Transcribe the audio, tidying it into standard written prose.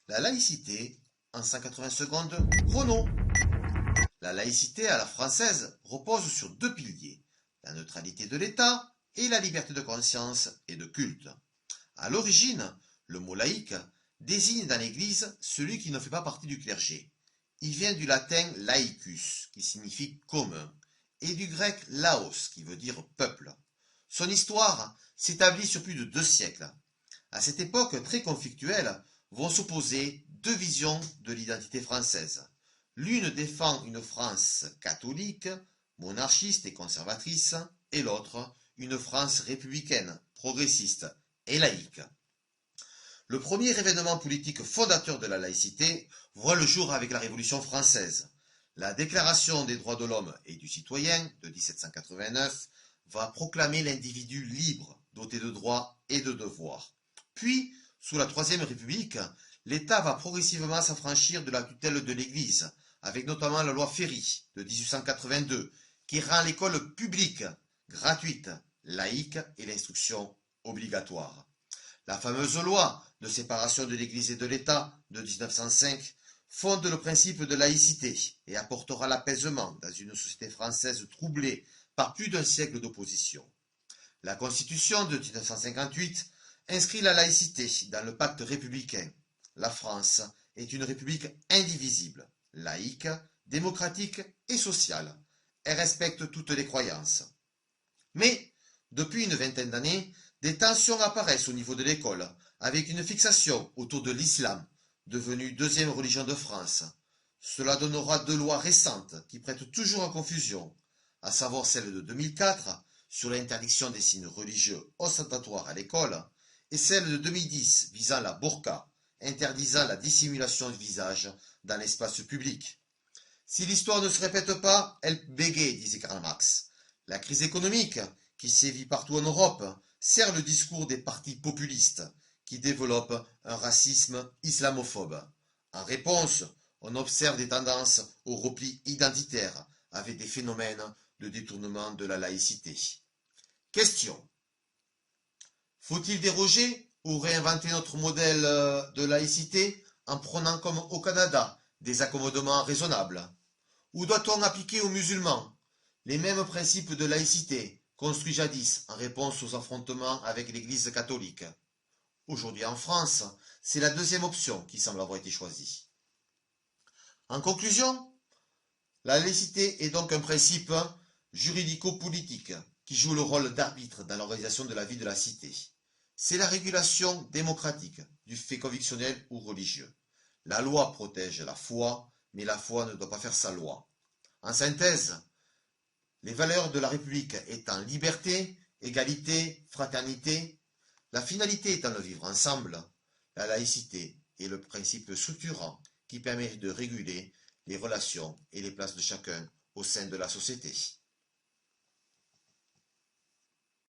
La laïcité, en 180 secondes, chrono. La laïcité à la française repose sur deux piliers, la neutralité de l'État et la liberté de conscience et de culte. À l'origine, le mot laïque désigne dans l'Église celui qui ne fait pas partie du clergé. Il vient du latin laicus, qui signifie commun, et du grec laos, qui veut dire peuple. Son histoire s'établit sur plus de 2 siècles. À cette époque très conflictuelle vont s'opposer deux visions de l'identité française. L'une défend une France catholique, monarchiste et conservatrice, et l'autre une France républicaine, progressiste et laïque. Le premier événement politique fondateur de la laïcité voit le jour avec la Révolution française. La Déclaration des droits de l'homme et du citoyen de 1789 va proclamer l'individu libre, doté de droits et de devoirs. Puis, sous la Troisième République, l'État va progressivement s'affranchir de la tutelle de l'Église, avec notamment la loi Ferry de 1882, qui rend l'école publique, gratuite, laïque et l'instruction obligatoire. La fameuse loi de séparation de l'Église et de l'État de 1905 fonde le principe de laïcité et apportera l'apaisement dans une société française troublée par plus d'un siècle d'opposition. La Constitution de 1958 inscrit la laïcité dans le pacte républicain. La France est une république indivisible, laïque, démocratique et sociale. Elle respecte toutes les croyances. Mais, depuis une vingtaine d'années, des tensions apparaissent au niveau de l'école, avec une fixation autour de l'islam, devenu deuxième religion de France. Cela donnera deux lois récentes qui prêtent toujours à confusion, à savoir celle de 2004 sur l'interdiction des signes religieux ostentatoires à l'école et celle de 2010 visant la burqa, interdisant la dissimulation du visage dans l'espace public. Si l'histoire ne se répète pas, elle bégaye, disait Karl Marx. La crise économique, qui sévit partout en Europe, sert le discours des partis populistes, qui développent un racisme islamophobe. En réponse, on observe des tendances au repli identitaire, avec des phénomènes de détournement de la laïcité. Question. Faut-il déroger ou réinventer notre modèle de laïcité en prenant comme au Canada des accommodements raisonnables? Ou doit-on appliquer aux musulmans les mêmes principes de laïcité construits jadis en réponse aux affrontements avec l'Église catholique? Aujourd'hui en France, c'est la deuxième option qui semble avoir été choisie. En conclusion, la laïcité est donc un principe juridico-politique qui joue le rôle d'arbitre dans l'organisation de la vie de la cité. C'est la régulation démocratique du fait convictionnel ou religieux. La loi protège la foi, mais la foi ne doit pas faire sa loi. En synthèse, les valeurs de la République étant liberté, égalité, fraternité, la finalité étant le vivre ensemble, la laïcité est le principe structurant qui permet de réguler les relations et les places de chacun au sein de la société.